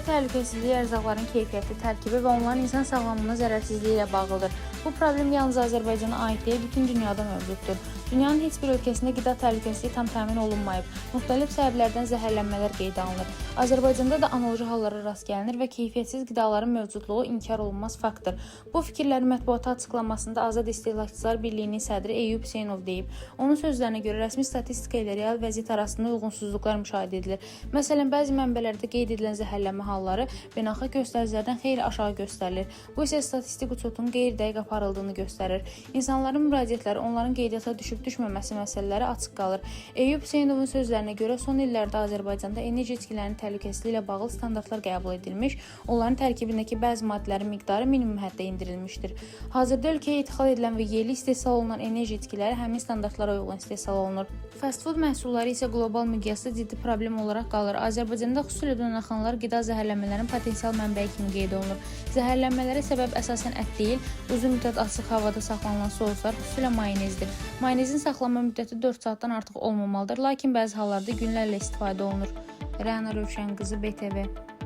təhlükəsizliyi ərzaqların keyfiyyətli tərkibi və onların insan sağlamlığına zərərsizliyi ilə bağlıdır. Bu problem yalnız Azərbaycana aid deyil, bütün dünyada mövcuddur. Dünyanın heç bir ölkəsində qida təhlükəsizliyi tam təmin olunmayıb. Müxtəlif səbəblərdən zəhərlənmələr qeydə alınır. Azərbaycanda da analoji hallara rast gəlinir və keyfiyyətsiz qidaların mövcudluğu inkar olunmaz faktdır. Bu fikirləri mətbuata açıqlamasında Azad İstehlakçılar Birliyinin sədri Eyüp Hüseynov deyib. Onun sözlərinə görə rəsmi statistika ilə real vəziyyət arasında uyğunsuzluqlar müşahidə edilir. Məsələn, bəzi mənbələrdə qeyd edilən zəhərlənmə halları beynəlxalq göstəricilərdən xeyli aşağı göstərilir. Bu isə statistik uçotun qeyri-dəqiq aparıldığını göstərir. İnsanların müraciətləri, onların qeydiyyata düşüb-düşməməsi məsələləri açıq qalır. Eyüp Hüseynovun sözlərinə görə son illərdə Azərbaycanda enerji içkilərinin təhlükəsizliyi ilə bağlı standartlar qəbul edilmiş, onların tərkibindəki bəzi maddələrin miqdarı minimum həddə endirilmişdir. Hazırda ölkəyə idxal edilən və yerli istehsal olunan enerji içkiləri həmin standartlara uyğun istehsal olunur. Fast food məhsulları isə qlobal miqyasda ciddi problem olaraq qalır. Azərbaycanda xüsusilə dönərxanalar qida zəhərlənmələrinin potensial mənbəyi kimi qeyd olunur. Zəhərlənmələrə səbəb əsasən ət deyil, uzun müddət açıq havada saxlanılan soslar, xüsusilə mayonezdir. Mayonezin saxlanma müddəti 4 saatdan artıq olmamalıdır, lakin bəzi hallarda günlərlə istifadə olunur. Rəna Rövşənqızı, BTV.